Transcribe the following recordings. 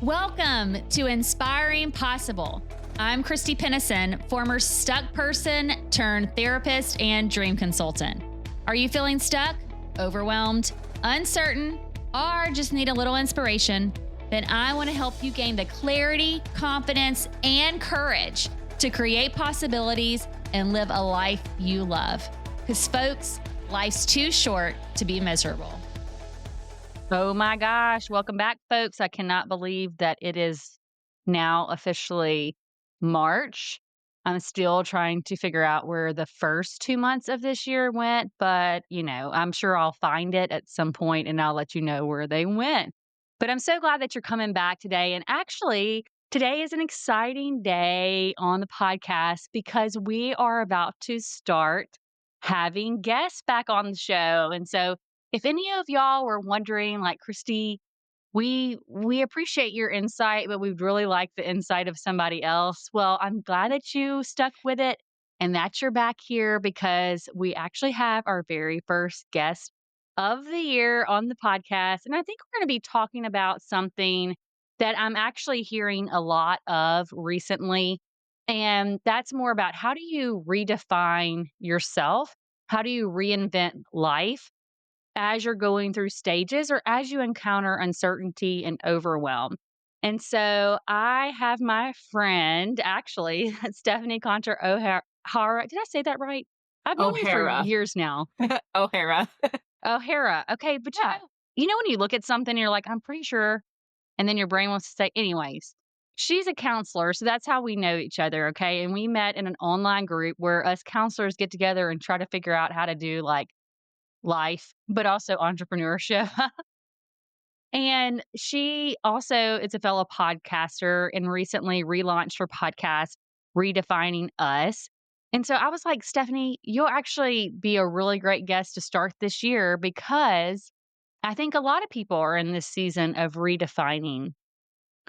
Welcome to Inspiring Possible. I'm Christy Pennison, former stuck person turned therapist and dream consultant. Are you feeling stuck, overwhelmed, uncertain, or just need a little inspiration? Then I want to help you gain the clarity, confidence, and courage to create possibilities and live a life you love. Because folks, life's too short to be miserable. Oh my gosh. Welcome back, folks. I cannot believe that it is now officially March. I'm still trying to figure out where the first 2 months of this year went, but I'm sure I'll find it at some point and I'll let you know where they went. But I'm so glad that you're coming back today. And actually, today is an exciting day on the podcast because we are about to start having guests back on the show. And so if any of y'all were wondering, like, Christy, we appreciate your insight, but we'd really like the insight of somebody else. Well, I'm glad that you stuck with it and that you're back here because we actually have our very first guest of the year on the podcast. And I think we're going to be talking about something that I'm actually hearing a lot of recently. And that's more about how do you redefine yourself? How do you reinvent life as you're going through stages or as you encounter uncertainty and overwhelm? And so I have my friend, actually, Stephanie Konter O'Hara. Did I say that right? I've known you for O'Hara. years now. O'Hara. O'Hara. Okay. But you know when you look at something, you're like, I'm pretty sure. And then your brain wants to say, anyways, she's a counselor. So that's how we know each other. Okay. And we met in an online group where us counselors get together and try to figure out how to do like life, but also entrepreneurship. And she also is a fellow podcaster and recently relaunched her podcast, Redefining Us. And so I was like, Stephanie, you'll actually be a really great guest to start this year because I think a lot of people are in this season of redefining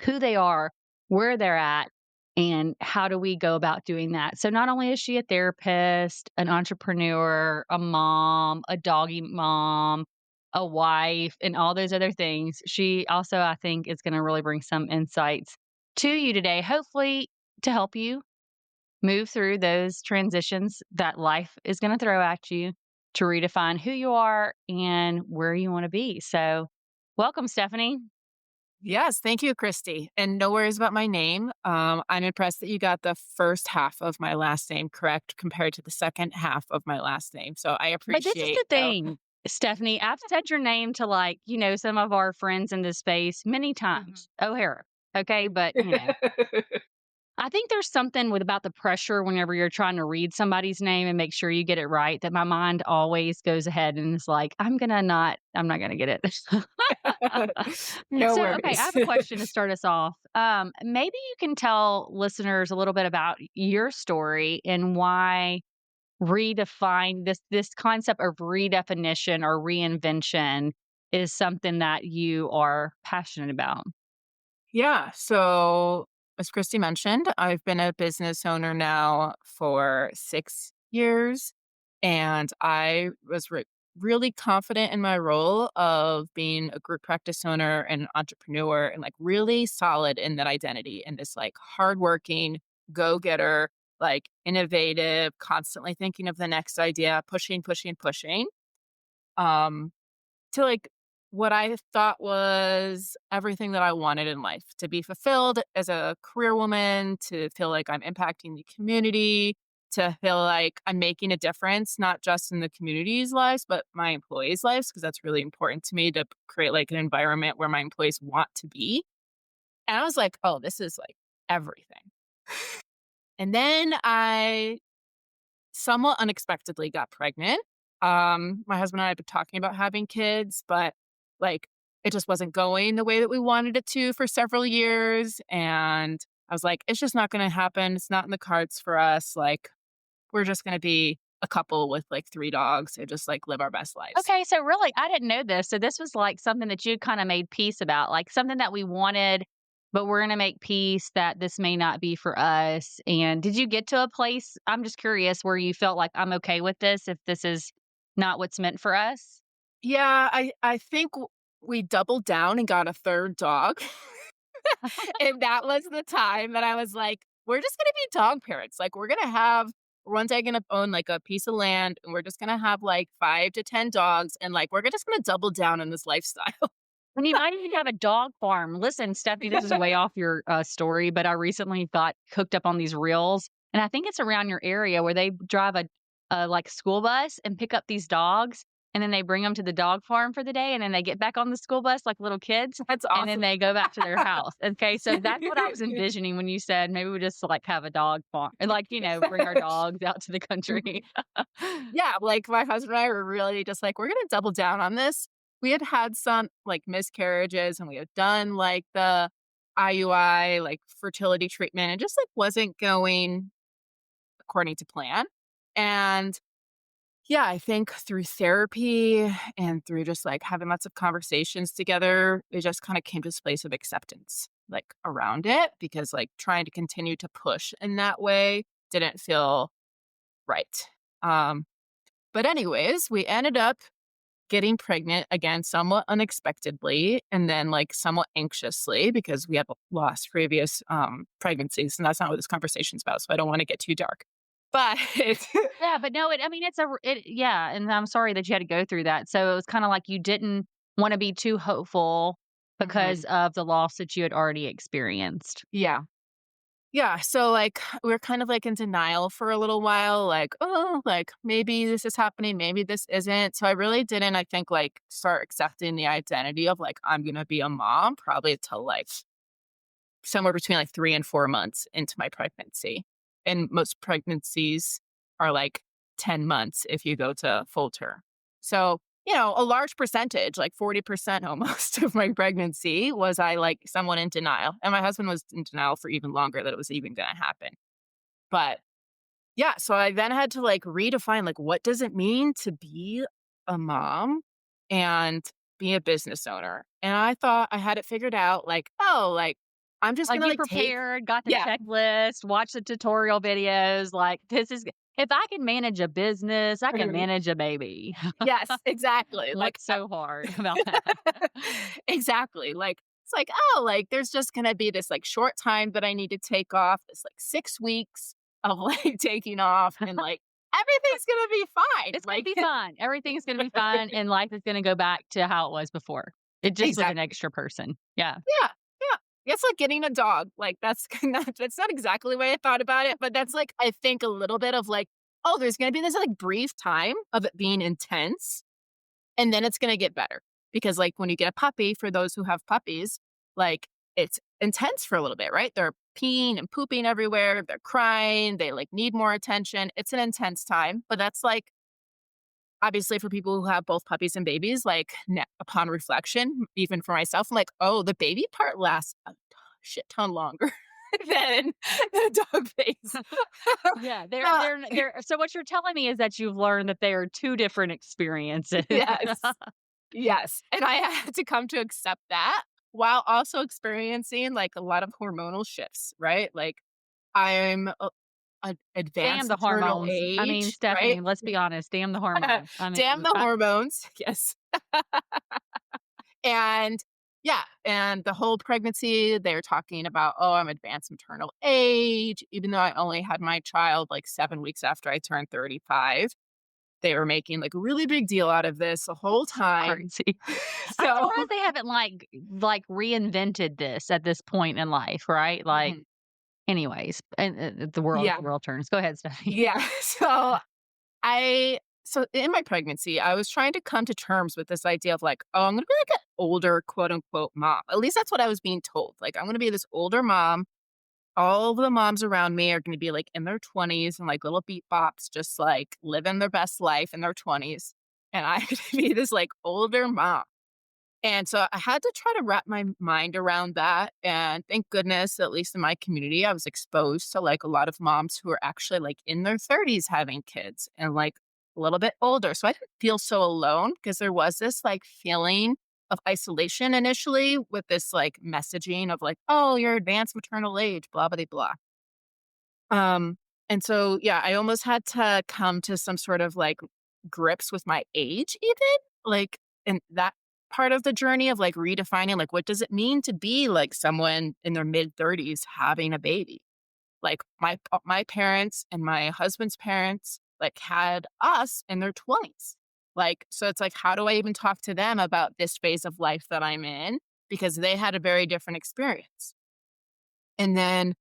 who they are, where they're at, and how do we go about doing that. So not only is she a therapist, an entrepreneur, a mom, a doggy mom, a wife, and all those other things, she also, I think, is going to really bring some insights to you today, hopefully to help you move through those transitions that life is going to throw at you to redefine who you are and where you want to be. So welcome, Stephanie. Yes, thank you, Christy. And no worries about my name. I'm impressed that you got the first half of my last name correct compared to the second half of my last name. So I appreciate. But this is the thing, Stephanie. I've said your name to some of our friends in this space many times. O'Hara. Okay. But, I think there's something about the pressure whenever you're trying to read somebody's name and make sure you get it right that my mind always goes ahead and is like, I'm not going to get it. No worries. Okay, I have a question to start us off. Maybe you can tell listeners a little bit about your story and why redefine this concept of redefinition or reinvention is something that you are passionate about. Yeah. So as Christy mentioned, I've been a business owner now for 6 years, and I was really confident in my role of being a group practice owner and an entrepreneur and like really solid in that identity and this like hardworking go-getter, like innovative, constantly thinking of the next idea, pushing. To like what I thought was everything that I wanted in life, to be fulfilled as a career woman, to feel like I'm impacting the community, to feel like I'm making a difference, not just in the community's lives, but my employees' lives, because that's really important to me to create like an environment where my employees want to be. And I was like, oh, this is like everything. And then I somewhat unexpectedly got pregnant. My husband and I have been talking about having kids, but like it just wasn't going the way that we wanted it to for several years. And I was like, it's just not going to happen. It's not in the cards for us. Like, we're just going to be a couple with like 3 dogs and just like live our best lives. Okay, so really, I didn't know this. So this was like something that you kind of made peace about, like something that we wanted, but we're going to make peace that this may not be for us. And did you get to a place, I'm just curious, where you felt like I'm okay with this if this is not what's meant for us? Yeah, I think we doubled down and got a 3rd dog. And that was the time that I was like, we're just gonna be dog parents. Like, we're gonna have one day gonna own like a piece of land and we're just gonna have like 5 to 10 dogs and like just gonna double down on this lifestyle. And you might even have a dog farm. Listen, Stephanie, this is way off your story, but I recently got hooked up on these reels, and I think it's around your area where they drive a like school bus and pick up these dogs, and then they bring them to the dog farm for the day, and then they get back on the school bus like little kids, That's and then awesome. they go back to their house. Okay, so that's what I was envisioning when you said maybe we just like have a dog farm and like bring our dogs out to the country. Yeah, like, my husband and I were really just like, "We're gonna double down on this." We had had some, like, miscarriages, and we had done, like, the IUI, like, fertility treatment. It just, like, wasn't going according to plan, and, yeah, I think through therapy and through just, like, having lots of conversations together, it just kinda came to this place of acceptance, like, around it because, like, trying to continue to push in that way didn't feel right. Um, but anyways, we ended up getting pregnant again somewhat unexpectedly and then like somewhat anxiously because we had lost previous pregnancies and that's not what this conversation's about, so I don't want to get too dark, but Yeah, but no, I mean, yeah, and I'm sorry that you had to go through that. So it was kind of like you didn't want to be too hopeful because Mhm. of the loss that you had already experienced. Yeah. Yeah, so, like, we're kind of, like, in denial for a little while, like, "Oh, like, maybe this is happening, maybe this isn't." So I really didn't, I think, like, start accepting the identity of, like, I'm gonna be a mom probably till, like, somewhere between, like, 3 and 4 months into my pregnancy. And most pregnancies are, like, 10 months if you go to full term. So, a large percentage, like 40% almost of my pregnancy was I, like, somewhat in denial, and my husband was in denial for even longer that it was even gonna happen. But, yeah, so I then had to, like, redefine, like, what does it mean to be a mom and be a business owner? And I thought I had it figured out, like, "Oh, like, I'm just Like gonna, you like, take." prepared, got the Yeah. checklist, watched the tutorial videos. Like this is if I can manage a business, I can manage a baby. Yes, exactly, like, What's so hard about that? exactly, like, it's like, "Oh, like, there's just gonna be this, like, short time that I need to take off, this, like, 6 weeks of, like, taking off, and, like, everything's gonna be fine." It's gonna Like be fine. Everything's gonna be fine, and life is gonna go back to how it was before. It just with an Exactly. extra person. Yeah. Yeah, yeah. It's like getting a dog, like, that's not exactly the way I thought about it, but that's, like, I think a little bit of, like, "Oh, there's gonna be this, like, brief time of it being intense, and then it's gonna get better." Because, like, when you get a puppy, for those who have puppies, like, it's intense for a little bit, right? They're peeing and pooping everywhere, they're crying, they, like, need more attention. It's an intense time, but that's, like, obviously for people who have both puppies and babies, like, upon reflection, even for myself, I'm like, "Oh, the baby part lasts a shit ton longer than the dog phase." Yeah, they're Uh, they're they're so what you're telling me is that you've learned that they are 2 different experiences. yes. Yes, and I had to come to accept that while also experiencing, like, a lot of hormonal shifts, right? Like, I'm a Damn advanced the maternal hormones. I mean, age, right? Stephanie, let's be honest, damn the hormones. I Damn mean, the hormones, yes. And, yeah, and the whole pregnancy, they're talking about, "Oh, I'm advanced maternal age," even though I only had my child, like, 7 weeks after I turned 35. They were making, like, a really big deal out of this the whole time. crazy. I'm So surprised they haven't, like, reinvented this at this point in life, right? Like, Mhm. anyways, and, the world Yeah. the world turns. Go ahead, Stephanie. Yeah. So in my pregnancy, I was trying to come to terms with this idea of like, oh, I'm gonna be like an older quote unquote mom. At least that's what I was being told. Like, I'm gonna be this older mom. All of the moms around me are gonna be like in their 20s and like little beat bops, just like living their best life in their 20s. And I'm gonna be this like older mom. And so I had to try to wrap my mind around that. And thank goodness, at least in my community, I was exposed to like a lot of moms who are actually like in their 30s having kids and like a little bit older. So I didn't feel so alone because there was this like feeling of isolation initially with this like messaging of like, oh, you're advanced maternal age, blah, blah, blah. Um, and so, yeah, I almost had to come to some sort of like grips with my age, even like, and that part of the journey of like redefining, like, what does it mean to be like someone in their mid-30s having a baby? Like my parents and my husband's parents like had us in their 20s. Like, so it's like, how do I even talk to them about this phase of life that I'm in? Because they had a very different experience. And then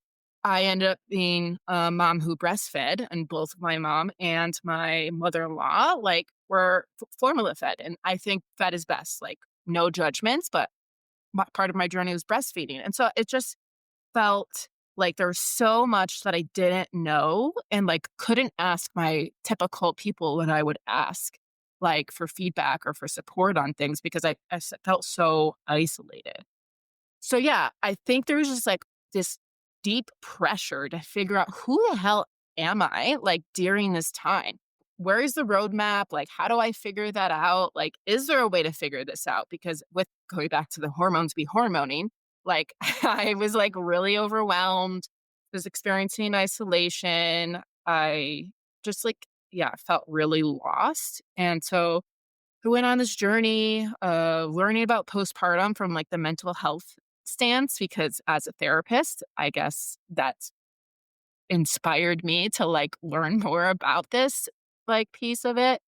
I ended up being a mom who breastfed, and both my mom and my mother-in-law like were formula fed. And I think fed is best, like no judgments, but part of my journey was breastfeeding. And so it just felt like there was so much that I didn't know and like couldn't ask my typical people when I would ask like for feedback or for support on things because felt so isolated. So yeah, I think there's just like this deep pressure to figure out who the hell am I like during this time? Where is the roadmap? Like, how do I figure that out? Like, is there a way to figure this out? Because with going back to the hormones be hormoning, like I was like really overwhelmed, was experiencing isolation. I just like, yeah, felt really lost. And so who went on this journey, learning about postpartum from like the mental health stance, because as a therapist, I guess that's inspired me to like learn more about this like piece of it.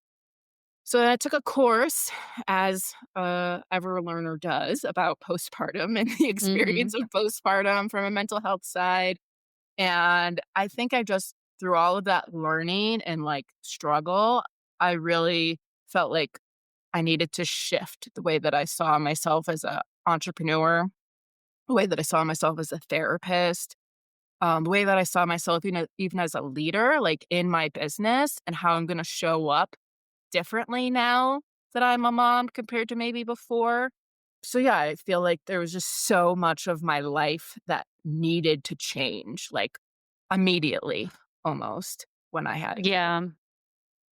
So I took a course, as every learner does, about postpartum and the Mhm. experience of postpartum from a mental health side. And I think I just, through all of that learning and like struggle, I really felt like I needed to shift the way that I saw myself as a entrepreneur, the way that I saw myself as a therapist, the way that I saw myself even as a leader, like in my business, and how I'm going to show up differently now that I'm a mom compared to maybe before. So yeah, I feel like there was just so much of my life that needed to change, like immediately almost when I had a kid. Yeah.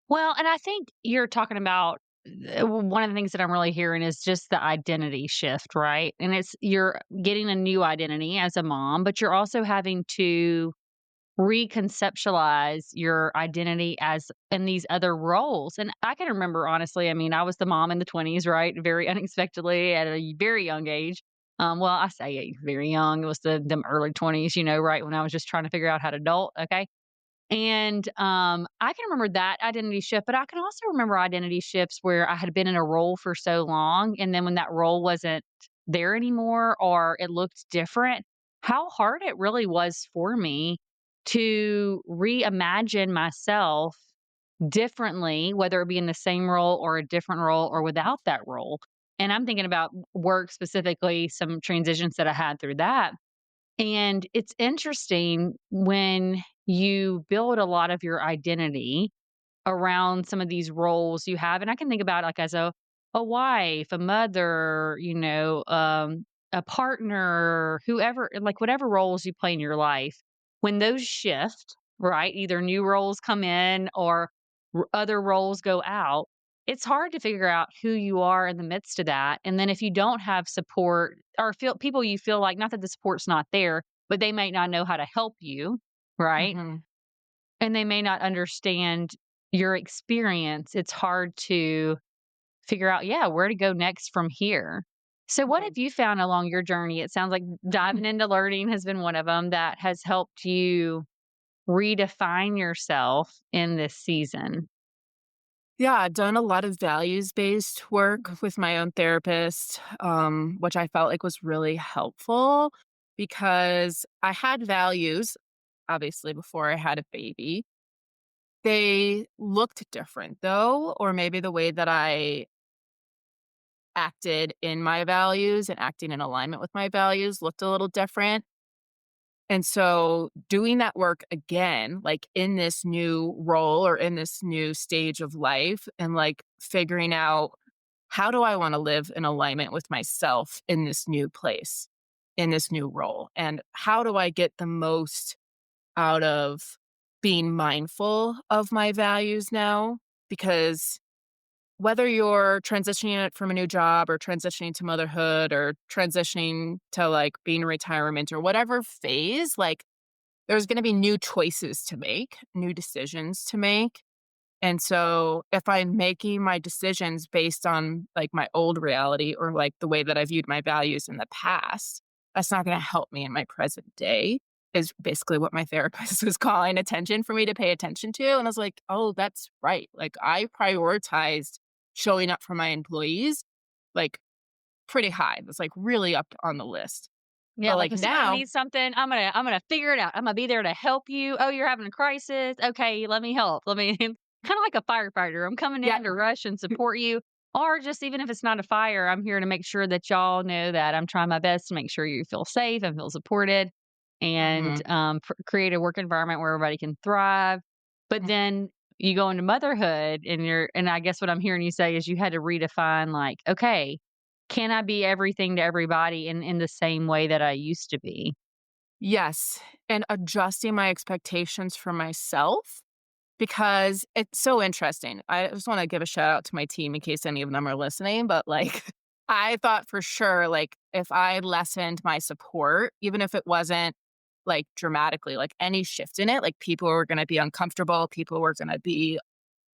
Well, and I think you're talking about one of the things that I'm really hearing is just the identity shift, right? And it's you're getting a new identity as a mom, but you're also having to reconceptualize your identity as in these other roles. And I can remember honestly, I mean, I was the mom in the 20s, right? Very unexpectedly at a very young age. Well, I say very young. It was the early 20s, right when I was just trying to figure out how to adult. Okay. And, I can remember that identity shift, but I can also remember identity shifts where I had been in a role for so long, and then when that role wasn't there anymore or it looked different, how hard it really was for me to reimagine myself differently, whether it be in the same role or a different role or without that role. And I'm thinking about work specifically, some transitions that I had through that. And it's interesting when you build a lot of your identity around some of these roles you have. And I can think about like as a wife, a mother, a partner, whoever, like whatever roles you play in your life, when those shift, right? Either new roles come in or other roles go out, it's hard to figure out who you are in the midst of that. And then if you don't have support or feel people you feel like, not that the support's not there, but they might not know how to help you, right? Hmm. And they may not understand your experience. It's hard to figure out, yeah, where to go next from here. So, what have you found along your journey? It sounds like diving into learning has been one of them that has helped you redefine yourself in this season. Yeah, I've done a lot of values-based work with my own therapist, which I felt like was really helpful because I had values, obviously, before I had a baby. They looked different though, or maybe the way that I acted in my values and acting in alignment with my values looked a little different. And so doing that work again, like in this new role or in this new stage of life and like figuring out how do I want to live in alignment with myself in this new place, in this new role? And how do I get the most out of being mindful of my values now? Because whether you're transitioning it from a new job or transitioning to motherhood or transitioning to like being in retirement or whatever phase, like there's going to be new choices to make, new decisions to make. And so if I'm making my decisions based on like my old reality or like the way that I viewed my values in the past, that's not going to help me in my present day, is basically what my therapist was calling attention for me to pay attention to. And I was like, oh, that's right. Like I prioritized showing up for my employees like pretty high. It was like really up on the list. Yeah, But like like if somebody now, needs something, I'm gonna figure it out. I'm gonna be there to help you. Oh, you're having a crisis. Okay, let me help. Let me kind of like a firefighter. I'm coming yeah. in to rush and support you. Or just even if it's not a fire, I'm here to make sure that y'all know that I'm trying my best to make sure you feel safe and feel supported, and Mhm. create a work environment where everybody can thrive. But then you go into motherhood, and I guess what I'm hearing you say is you had to redefine, like, okay, can I be everything to everybody in the same way that I used to be? Yes, and adjusting my expectations for myself because it's so interesting. I just wanna give a shout out to my team in case any of them are listening, but, like, I thought for sure, like, if I lessened my support, even if it wasn't, like, dramatically, like, any shift in it, like, people were gonna be uncomfortable, people were gonna be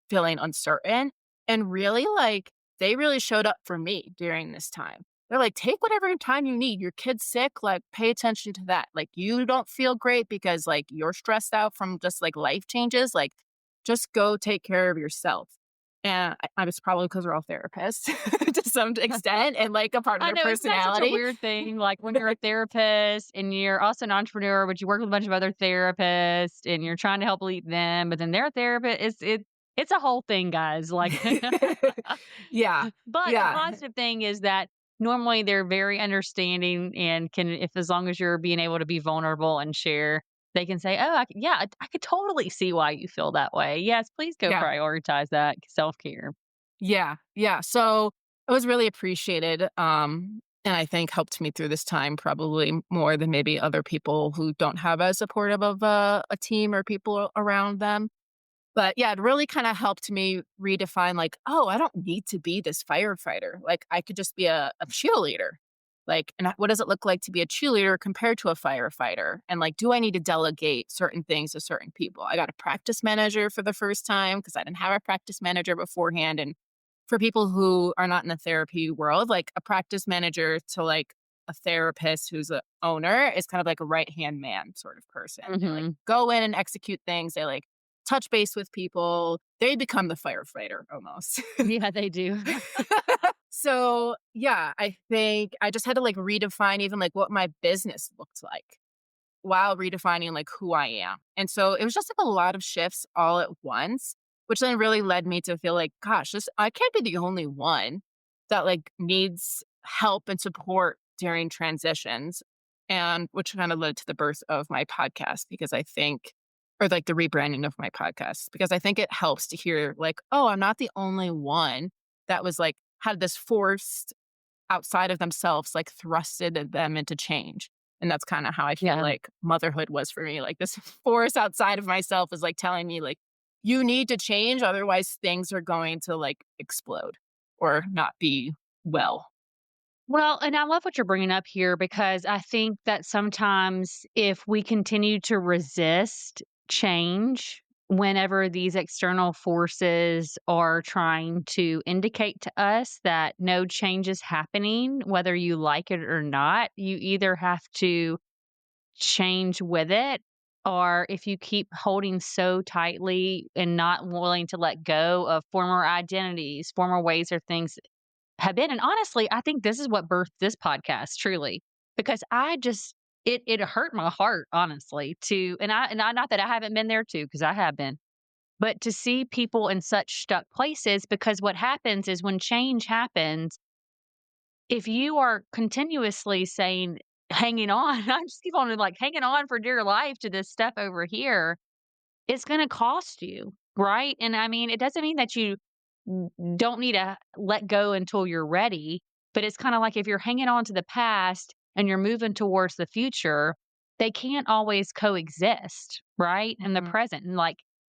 feeling uncertain, and really, like, they really showed up for me during this time. They're like, "Take whatever time you need. Your kid's sick, like, pay attention to that. Like, you don't feel great because, like, you're stressed out from just, like, life changes, like, just go take care of yourself." And I was probably because 'cause we're all therapists to some extent and, like, a part of I their know, isn't that such a personality. weird thing? Like when you're a therapist and you're also an entrepreneur, but you work with a bunch of other therapists and you're trying to help lead them, but then they're a therapist. It's a whole thing, guys. Like, Yeah, but the yeah, positive thing is that normally they're very understanding and can, if as long as you're being able to be vulnerable and share, they can say, "Oh, yeah, I could totally see why you feel that way. Yes, please go yeah. prioritize that self care." Yeah, yeah. So it was really appreciated, and I think helped me through this time probably more than maybe other people who don't have as supportive of a team or people around them. But yeah, it really kind of helped me redefine like, oh, I don't need to be this firefighter. Like I could just be a cheerleader. Like, and what does it look like to be a cheerleader compared to a firefighter? And like, do I need to delegate certain things to certain people? I got a practice manager for the first time because I didn't have a practice manager beforehand. And for people who are not in the therapy world, like a practice manager to like a therapist who's a owner is kind of like a right hand man sort of person. They like Hmm. go in and execute things. They like touch base with people. They become the firefighter almost. Yeah, they do. So yeah, I think I just had to like redefine even like what my business looked like while redefining like who I am. And so it was just like a lot of shifts all at once, which then really led me to feel like, gosh, this I can't be the only one that like needs help and support during transitions. And which kind of led to the birth of my podcast because I think or like the rebranding of my podcast because I think it helps to hear like, oh, I'm not the only one that was like had this forced outside of themselves, like thrusted them into change. And that's kind of how I feel Yeah. like motherhood was for me. Like this force outside of myself is like telling me like you need to change otherwise things are going to like explode or not be well. Well, and I love what you're bringing up here because I think that sometimes if we continue to resist change, whenever these external forces are trying to indicate to us that no change is happening, whether you like it or not, you either have to change with it. Or if you keep holding so tightly and not willing to let go of former identities, former ways or things have been. And honestly, I think this is what birthed this podcast truly, because I just it hurt my heart honestly to and I not that I haven't been there too because I have been, but to see people in such stuck places because what happens is when change happens, if you are continuously saying hanging on, I just keep on like hanging on for dear life to this stuff over here, it's gonna cost you, right? And I mean, it doesn't mean that you don't need to let go until you're ready, but it's kinda like if you're hanging on to the past and you're moving towards the future, they can't always coexist, right? In the Mhm. present,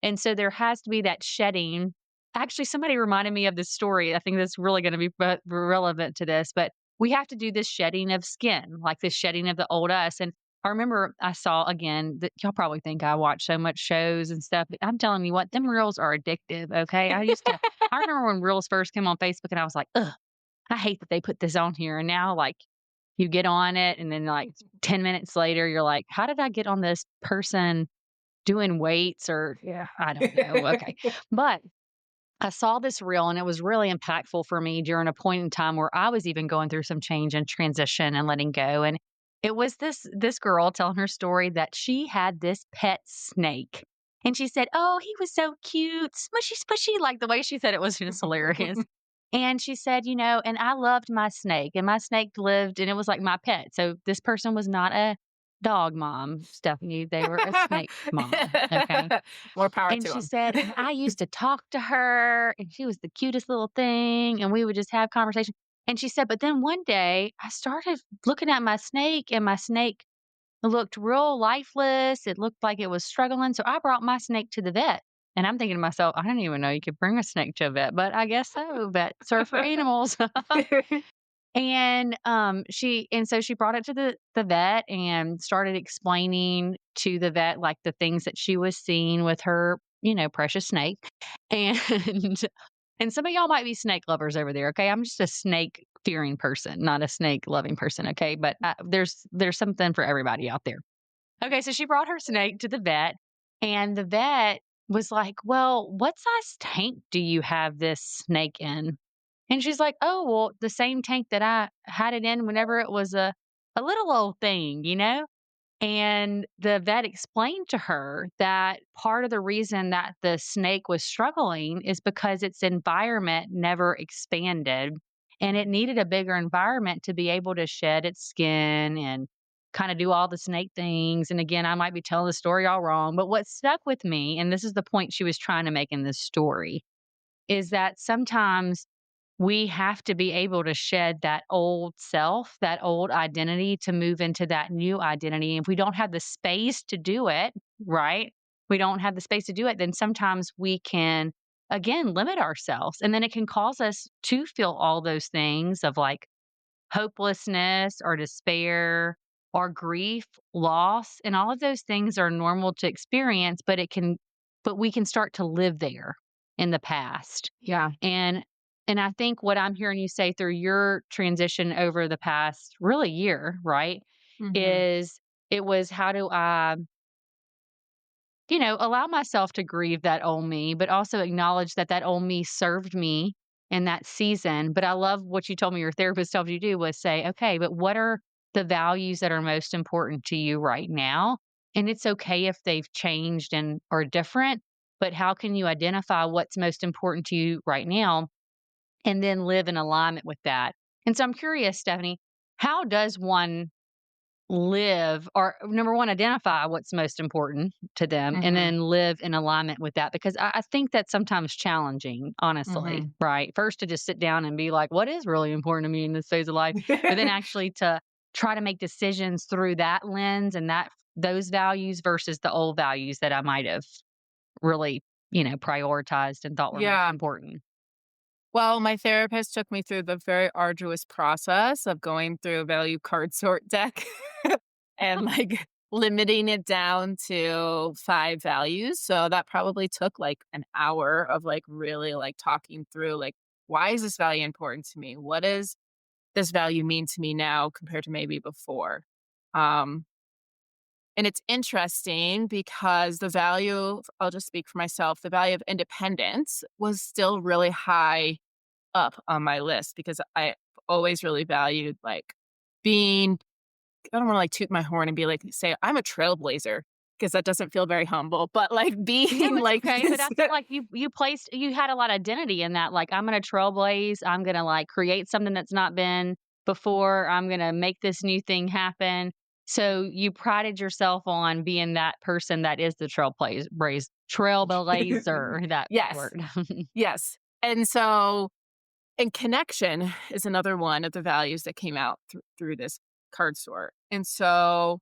and so there has to be that shedding. Actually, somebody reminded me of this story. I think that's really gonna be relevant to this, but we have to do this shedding of skin, like the shedding of the old us, and I remember I saw again that y'all probably think I watch so much shows and stuff. But I'm telling you what, them reels are addictive. Okay. I remember when reels first came on Facebook and I was like, ugh, I hate that they put this on here. And now, like, you get on it and then, like, 10 minutes later, you're like, how did I get on this person doing weights or, yeah, I don't know. Okay. But I saw this reel and it was really impactful for me during a point in time where I was even going through some change and transition and letting go. And it was this girl telling her story that she had this pet snake. And she said, "Oh, he was so cute, smushy, smushy." Like the way she said it was just hilarious. And she said, and I loved my snake, and my snake lived, and it was like my pet. So this person was not a dog mom, Stephanie. They were a snake mom. Okay. More power And to she them. said, and I used to talk to her, and she was the cutest little thing, and we would just have conversation. And she said, but then one day I started looking at my snake, and my snake looked real lifeless. It looked like it was struggling. So I brought my snake to the vet. And I'm thinking to myself, I didn't even know you could bring a snake to a vet, but I guess so. Vets are for animals. And so she brought it to the vet and started explaining to the vet like the things that she was seeing with her, precious snake. And and some of y'all might be snake lovers over there, okay? I'm just a snake fearing person, not a snake loving person, okay? But there's something for everybody out there. Okay, so she brought her snake to the vet, and the vet was like, "Well, what size tank do you have this snake in?" And she's like, "Oh, well, the same tank that I had it in whenever it was a little old thing." And the vet explained to her that part of the reason that the snake was struggling is because its environment never expanded and it needed a bigger environment to be able to shed its skin and kind of do all the snake things. And again, I might be telling the story all wrong, but what stuck with me, and this is the point she was trying to make in this story, is that sometimes we have to be able to shed that old self, that old identity to move into that new identity. If we don't have the space to do it, right? We don't have the space to do it, then sometimes we can, again, limit ourselves. And then it can cause us to feel all those things of like hopelessness or despair or grief, loss. And all of those things are normal to experience, but we can start to live there in the past. Yeah. And I think what I'm hearing you say through your transition over the past really year, right, is it was how do I, allow myself to grieve that old me, but also acknowledge that that old me served me in that season. But I love what you told me your therapist told you to do was say, okay, but what are the values that are most important to you right now? And it's okay if they've changed and are different, but how can you identify what's most important to you right now? And then live in alignment with that. And so I'm curious, Stephanie, how does one live or number one, identify what's most important to them and then live in alignment with that? Because I think that's sometimes challenging, honestly, right? First to just sit down and be like, what is really important to me in this phase of life? But then actually to try to make decisions through that lens and those values versus the old values that I might have really, prioritized and thought were most important. Well, my therapist took me through the very arduous process of going through a value card sort deck and like limiting it down to 5 values. So that probably took like an hour of like really like talking through like, why is this value important to me? What does this value mean to me now compared to maybe before? And it's interesting because the value, I'll just speak for myself, the value of independence was still really high up on my list because I always really valued like being, I don't want to like toot my horn and be like, say I'm a trailblazer because that doesn't feel very humble, but like being No, it's like, okay, but I feel like you had a lot of identity in that. Like, I'm gonna trailblaze. I'm gonna like create something that's not been before. I'm gonna make this new thing happen. So you prided yourself on being that person that is the trailblazer. That yes, word. yes. And connection is another one of the values that came out through this card sort. And so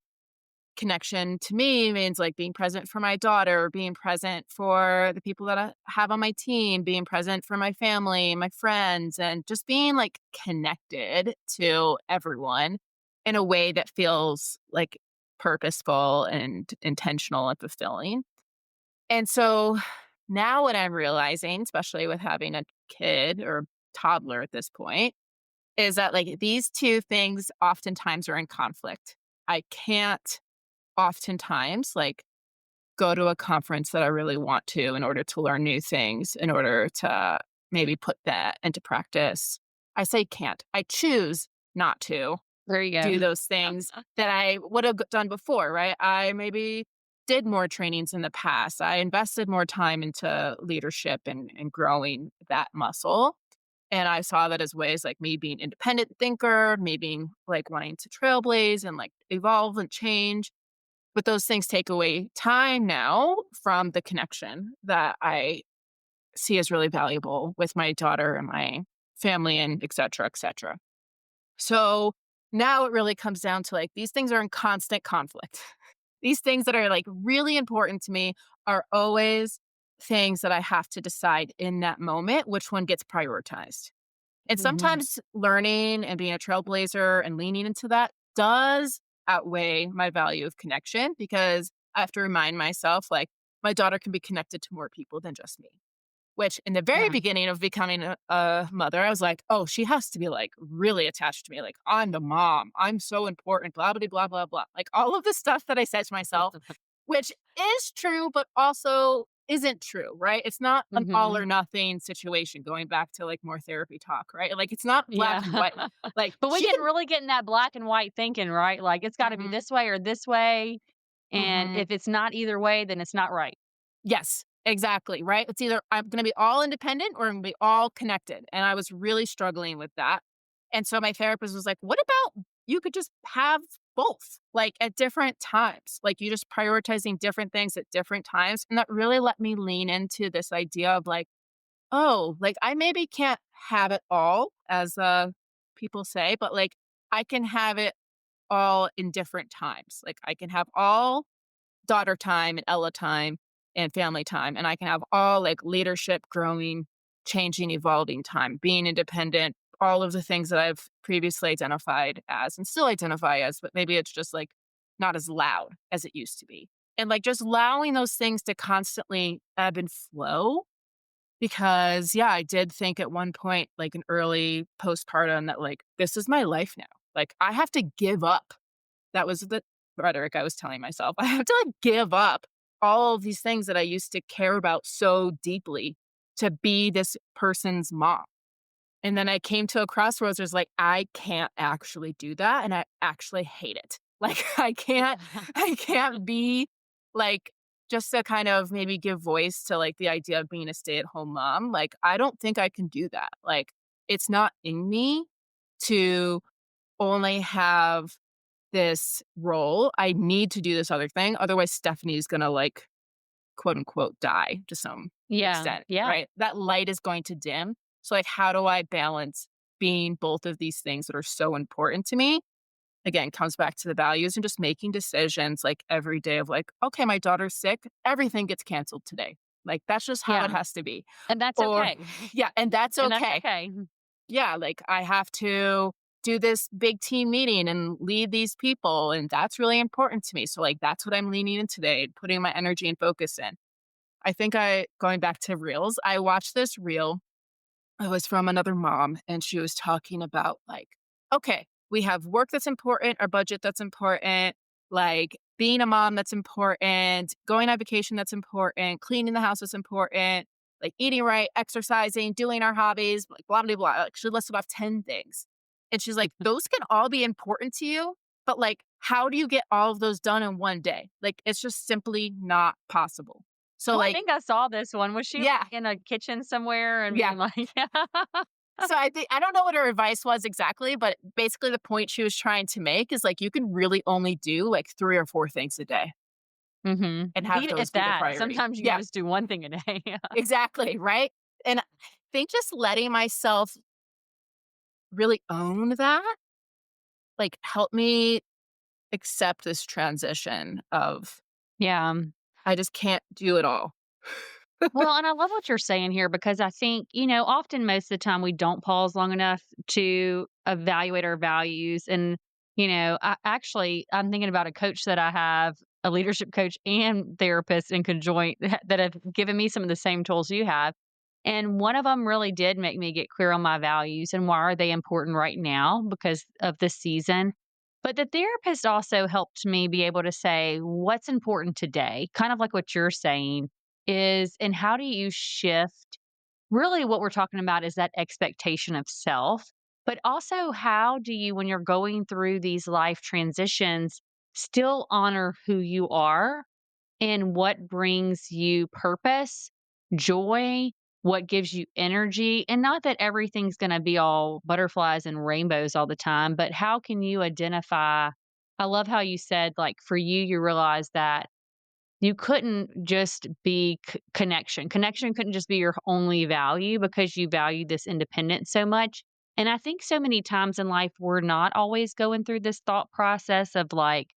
connection to me means like being present for my daughter, being present for the people that I have on my team, being present for my family, my friends, and just being like connected to everyone in a way that feels like purposeful and intentional and fulfilling. And so now what I'm realizing, especially with having a kid or toddler at this point, is that like these two things oftentimes are in conflict. I can't oftentimes like go to a conference that I really want to in order to learn new things, in order to maybe put that into practice. I say can't. I choose not to There you do go. those things that I would have done before, right? I maybe did more trainings in the past. I invested more time into leadership and growing that muscle. And I saw that as ways like me being independent thinker, me being like wanting to trailblaze and like evolve and change. But those things take away time now from the connection that I see as really valuable with my daughter and my family and et cetera, et cetera. So now it really comes down to like these things are in constant conflict. These things that are like really important to me are always things that I have to decide in that moment which one gets prioritized. And Mhm. sometimes learning and being a trailblazer and leaning into that does outweigh my value of connection because I have to remind myself like my daughter can be connected to more people than just me. Which in the very Yeah. beginning of becoming a mother, I was like, "Oh, she has to be, like, really attached to me, like, I'm the mom, I'm so important, blah, blah, blah, blah, blah." Like, all of the stuff that I said to myself, which is true, but also isn't true, right? It's not an all Mhm. or nothing situation, going back to, like, more therapy talk, right? Like, it's not black Yeah. and white. Like, But we she can can. really get in that black and white thinking, right? Like, it's gotta be Mhm, this way or this way, and mhm. if it's not either way, then it's not right. Yes, exactly, right? It's either I'm gonna be all independent or I'm gonna be all connected, and I was really struggling with that. And so my therapist was like, "What about you could just have both, like, at different times, like, you just prioritizing different things at different times," and that really let me lean into this idea of, like, "Oh, like, I maybe can't have it all," as, people say, but, like, I can have it all in different times. Like, I can have all daughter time and Ella time and family time. And I can have all like leadership, growing, changing, evolving time, being independent, all of the things that I've previously identified as and still identify as, but maybe it's just like not as loud as it used to be. And like just allowing those things to constantly ebb and flow. Because, yeah, I did think at one point, like an early postpartum, that like, this is my life now. Like, I have to give up that was the rhetoric I was telling myself. I have to, like, give up all of these things that I used to care about so deeply to be this person's mom. And then I came to a crossroads where it's like, I can't actually do that, and I actually hate it. Like, I can't be, like, just to kind of maybe give voice to, like, the idea of being a stay-at-home mom. Like, I don't think I can do that. Like, it's not in me to only have this role. I need to do this other thing. Otherwise, Stephanie's gonna like quote unquote die to some Yeah, extent, yeah, right? That light is going to dim. So like how do I balance being both of these things that are so important to me? Again, comes back to the values and just making decisions like every day of like, okay, my daughter's sick, everything gets canceled today. Like that's just how it yeah, has to be. and that's Or okay, yeah, and that's and that's okay. okay. Yeah, like I have to do this big team meeting and lead these people, and that's really important to me. So, like, that's what I'm leaning in today, putting my energy and focus in. I think going back to reels, I watched this reel. It was from another mom, and she was talking about, like, okay, we have work that's important, our budget that's important, like being a mom that's important, going on vacation that's important, cleaning the house that's important, like eating right, exercising, doing our hobbies, like blah, blah, blah. Like she listed off 10 things. And she's like, those can all be important to you, but like, how do you get all of those done in one day? Like, it's just simply not possible. So, Oh, I like, think I saw this one. Was she, like, yeah, in a kitchen somewhere and yeah. being like So I think I don't know what her advice was exactly, but basically the point she was trying to make is like you can really only do like 3 or 4 things a day Mhm. and have Even those at be the that, priority. sometimes you can Yeah, just do one thing a day. exactly, right? And I think just letting myself really own that, like, helped me accept this transition of Yeah. I just can't do it all. Well, and I love what you're saying here because I think, often most of the time we don't pause long enough to evaluate our values. And I'm thinking about a coach that I have, a leadership coach and therapist in conjoint that have given me some of the same tools you have. And one of them really did make me get clear on my values and why are they important right now because of this season. But the therapist also helped me be able to say what's important today, kind of like what you're saying is, and how do you shift really what we're talking about is that expectation of self, but also how do you, when you're going through these life transitions, still honor who you are and what brings you purpose, joy, what gives you energy. And not that everything's going to be all butterflies and rainbows all the time, but how can you identify? I love how you said, like, for you, you realize that you couldn't just be connection. Connection couldn't just be your only value because you value this independence so much. And I think so many times in life, we're not always going through this thought process of like,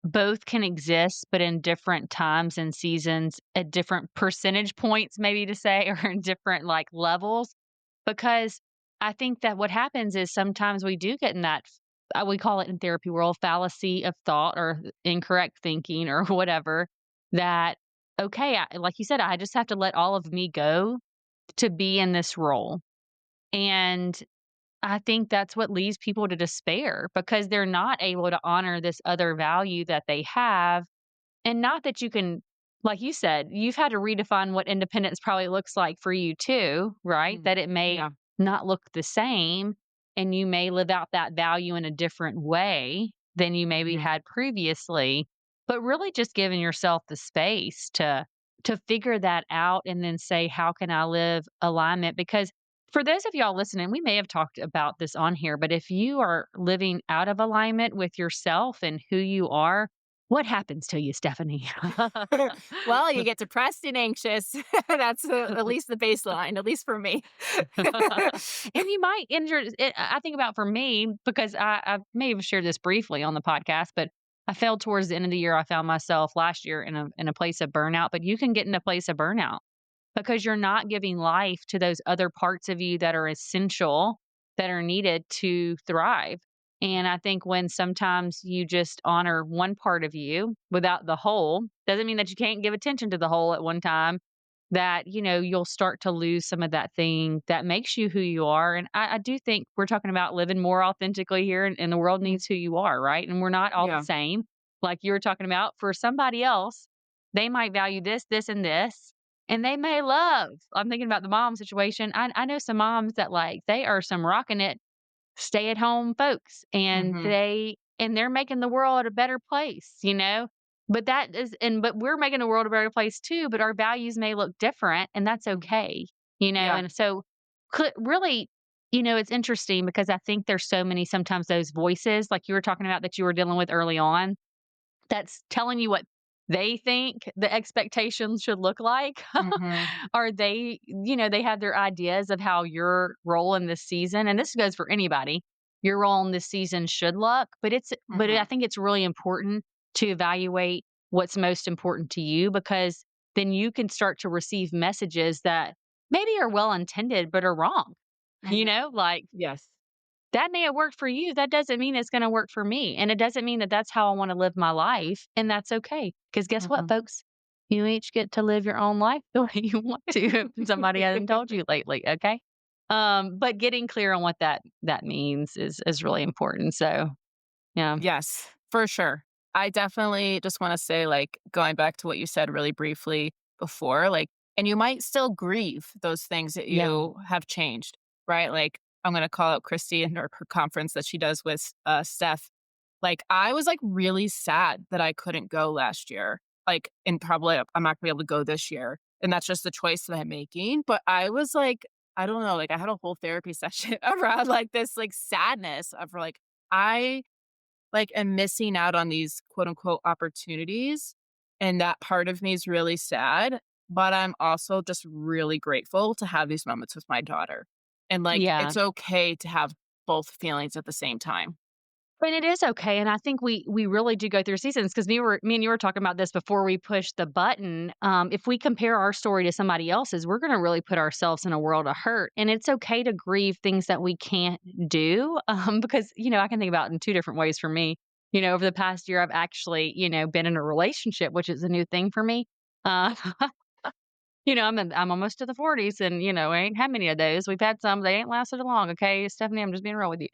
both can exist, but in different times and seasons at different percentage points, maybe to say, or in different like levels. Because I think that what happens is sometimes we do get in that, we call it in therapy world, fallacy of thought or incorrect thinking or whatever, that, okay, like you said, I just have to let all of me go to be in this role. And I think that's what leads people to despair because they're not able to honor this other value that they have. And not that you can, like you said, you've had to redefine what independence probably looks like for you too, right? Mm. That it may Yeah. not look the same and you may live out that value in a different way than you maybe Mhm. had previously, but really just giving yourself the space to figure that out and then say, how can I live alignment? Because for those of y'all listening, we may have talked about this on here, but if you are living out of alignment with yourself and who you are, what happens to you, Stephanie? Well, you get depressed and anxious. That's at least the baseline, at least for me. And you might injure I think about for me, because I may have shared this briefly on the podcast, but I fell towards the end of the year. I found myself last year in a place of burnout, but you can get in a place of burnout because you're not giving life to those other parts of you that are essential, that are needed to thrive. And I think when sometimes you just honor one part of you without the whole, doesn't mean that you can't give attention to the whole at one time, that, you'll start to lose some of that thing that makes you who you are. And I do think we're talking about living more authentically here, and the world Mhm. needs who you are, right? And we're not all the Yeah. same. Like you were talking about, for somebody else, they might value this, this, and this, and they may love. I'm thinking about the mom situation. I know some moms that like they are some rocking it stay at home folks and Mhm. they're making the world a better place, but that is, but we're making the world a better place too, but our values may look different and that's okay, Yeah. and so really, it's interesting because I think there's so many sometimes those voices like you were talking about that you were dealing with early on that's telling you what they think the expectations should look like. Mhm. Are they, they have their ideas of how your role in this season, and this goes for anybody, your role in this season should look, but I Mhm. think it's really important to evaluate what's most important to you because then you can start to receive messages that maybe are well intended but are wrong. Mhm. Like Yes. that may have worked for you. That doesn't mean it's going to work for me. And it doesn't mean that that's how I want to live my life. And that's okay. Because guess what, Mhm. folks? You each get to live your own life the way you want to. If somebody hasn't told you lately. Okay. But getting clear on what that means is really important. So yeah. Yes, for sure. I definitely just wanna say, like, going back to what you said really briefly before, like and you might still grieve those things that Yeah. you have changed, right? Like, I'm gonna call out Christy and her conference that she does with, Steph. Like, I was, like, really sad that I couldn't go last year, like, and probably I'm not gonna be able to go this year, and that's just the choice that I'm making, but I was, like, I don't know, like, I had a whole therapy session around, like, this, like, sadness of, like, I am missing out on these quote unquote opportunities. And that part of me is really sad. But I'm also just really grateful to have these moments with my daughter. And like, Yeah. it's okay to have both feelings at the same time. And it is okay, and I think we really do go through seasons because me and you were talking about this before we pushed the button. If we compare our story to somebody else's, we're gonna really put ourselves in a world of hurt, and it's okay to grieve things that we can't do, because, I can think about it in 2 different ways for me. Over the past year, I've actually, been in a relationship, which is a new thing for me. Uh I'm almost to the 40s and, I ain't had many of those. We've had some, they ain't lasted long, okay, Stephanie, I'm just being real with you.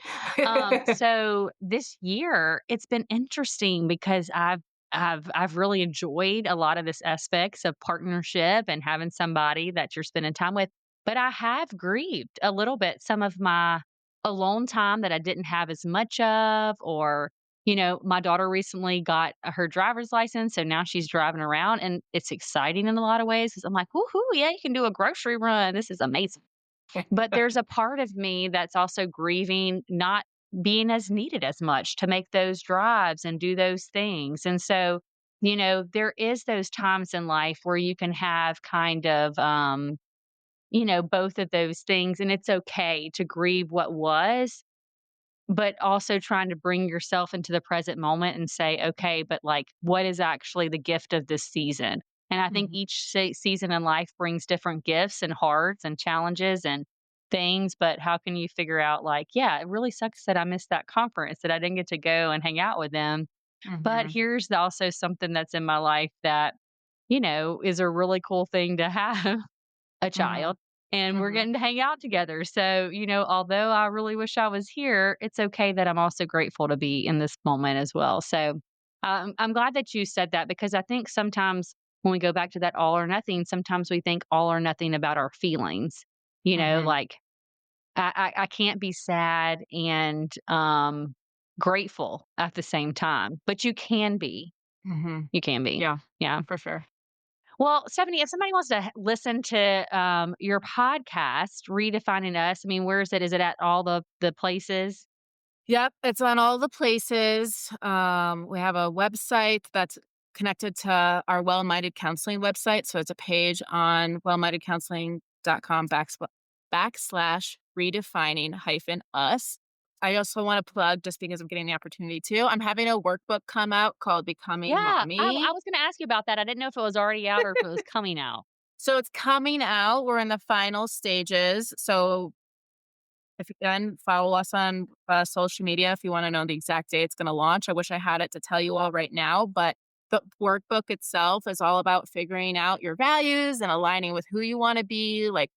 So this year, it's been interesting because I've really enjoyed a lot of this aspects of partnership and having somebody that you're spending time with, but I have grieved a little bit some of my alone time that I didn't have as much of, or my daughter recently got her driver's license, so now she's driving around, and it's exciting in a lot of ways 'cause I'm like, "Woohoo, yeah, you can do a grocery run. This is amazing." But there's a part of me that's also grieving not being as needed as much to make those drives and do those things. And so, there is those times in life where you can have kind of, both of those things, and it's okay to grieve what was, but also trying to bring yourself into the present moment and say, okay, but like, what is actually the gift of this season? And I think Mhm. each season in life brings different gifts and hearts and challenges and things. But how can you figure out, like, yeah, it really sucks that I missed that conference, that I didn't get to go and hang out with them. But Mhm. here's also something that's in my life that, is a really cool thing to have a Mhm. child, and we're Mhm. getting to hang out together. So, although I really wish I was here, it's okay that I'm also grateful to be in this moment as well. So, I'm glad that you said that because I think sometimes when we go back to that all or nothing, sometimes we think all or nothing about our feelings. Mhm. Like I can't be sad and grateful at the same time, but you can be. Mhm. You can be. Yeah, Yeah. for sure. Well, Stephanie, if somebody wants to listen to your podcast, Redefining Us, I mean, where is it? Is it at all the places? Yep, it's on all the places. We have a website that's connected to our Well Minded Counseling website. So it's a page on wellmindedcounseling.com backslash redefining hyphen us. I also want to plug, just because I'm getting the opportunity to, I'm having a workbook come out called Yeah, Becoming I Mommy. was going to ask you about that. I didn't know if it was already out or if it was coming out. So it's coming out. We're in the final stages. So if you can follow us on social media, if you want to know the exact day it's going to launch. I wish I had it to tell you all right now, but the workbook itself is all about figuring out your values and aligning with who you want to be, like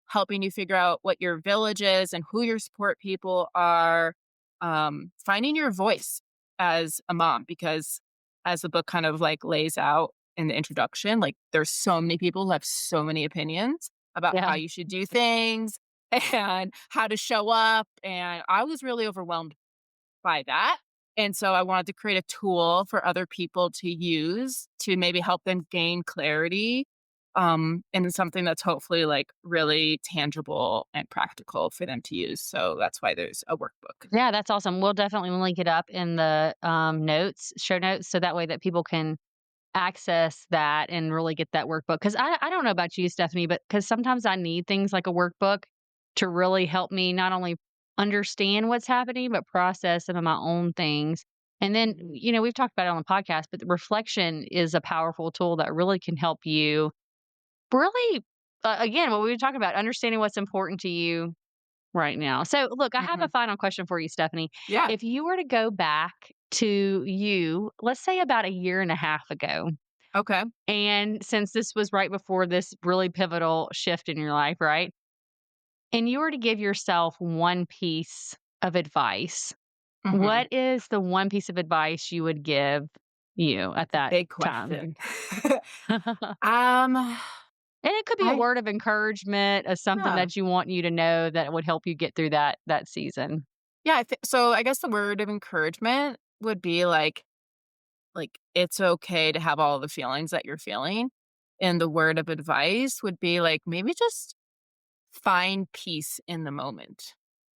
helping you figure out what your village is and who your support people are, finding your voice as a mom, because as the book kind of like lays out in the introduction, like there's so many people who have so many opinions about Yeah. how you should do things and how to show up. And I was really overwhelmed by that. And so I wanted to create a tool for other people to use to maybe help them gain clarity, and something that's hopefully like really tangible and practical for them to use. So that's why there's a workbook. Yeah, that's awesome. We'll definitely link it up in the show notes, so that way that people can access that and really get that workbook. Because I don't know about you, Stephanie, but because sometimes I need things like a workbook to really help me not only understand what's happening, but process some of my own things. And then, we've talked about it on the podcast, but the reflection is a powerful tool that really can help you really, again, what we were talking about, understanding what's important to you right now. So, look, I have a Hmm. final question for you, Stephanie. Yeah. If you were to go back to you, let's say about a year and a half ago, Okay. and since this was right before this really pivotal shift in your life, right? And you were to give yourself one piece of advice, Hmm. what is the one piece of advice you would give you at It's a that big time? question. And um, it could be a I word of encouragement, something yeah. that you want you to know that would help you get through that season. Yeah, so I guess the word of encouragement would be like it's okay to have all the feelings that you're feeling. And the word of advice would be like maybe just find peace in the moment.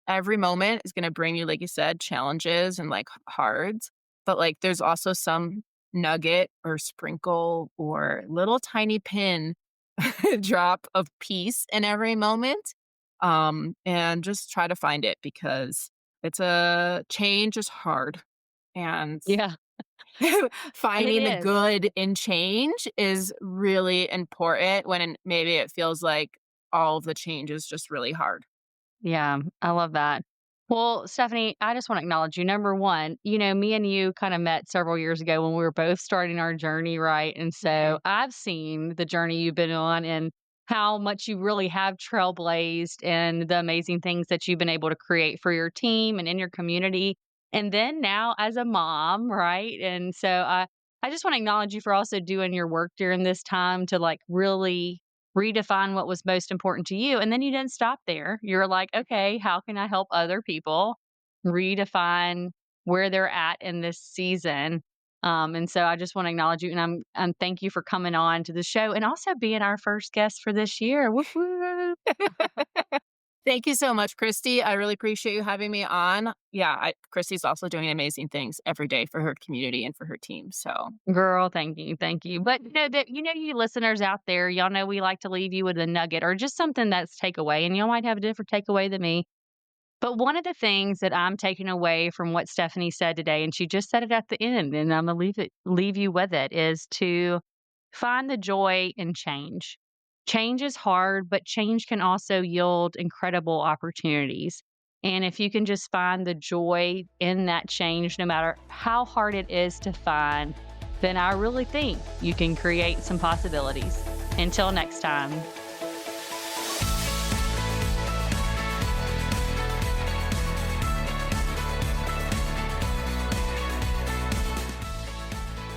Every moment is going to bring you, like you said, challenges and like hards, but like there's also some nugget or sprinkle or little tiny pin drop of peace in every moment. And just try to find it, because It's a change is hard, and Yeah, it finding the is. good in change is really important when maybe it feels like all of the change is just really hard. Yeah, I love that. Well, Stephanie, I just want to acknowledge you. Number one, me and you kind of met several years ago when we were both starting our journey, right? And so Mhm. I've seen the journey you've been on and how much you really have trailblazed and the amazing things that you've been able to create for your team and in your community. And then now as a mom, right? And so I just want to acknowledge you for also doing your work during this time to like really redefine what was most important to you. And then you didn't stop there. You're like, okay, how can I help other people redefine where they're at in this season? And so I just want to acknowledge you and I'm thank you for coming on to the show and also being our first guest for this year. Whoop, whoop. Thank you so much, Christy. I really appreciate you having me on. Yeah, Christy's also doing amazing things every day for her community and for her team. So, Girl, thank you, thank you. But you listeners out there, y'all know we like to leave you with a nugget or just something that's takeaway, and y'all might have a different takeaway than me. But one of the things that I'm taking away from what Stephanie said today, and she just said it at the end, and I'm gonna leave you with it, is to find the joy in change. Change is hard, but change can also yield incredible opportunities. And if you can just find the joy in that change, no matter how hard it is to find, then I really think you can create some possibilities. Until next time.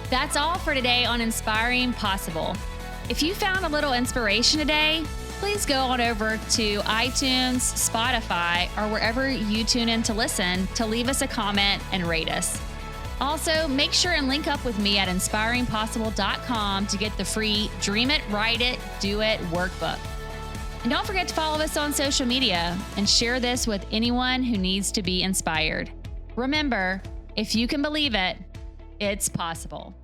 That's all for today on Inspiring Possible. If you found a little inspiration today, please go on over to iTunes, Spotify, or wherever you tune in to listen to leave us a comment and rate us. Also, make sure and link up with me at inspiringpossible.com to get the free Dream It, Write It, Do It workbook. And don't forget to follow us on social media and share this with anyone who needs to be inspired. Remember, if you can believe it, it's possible.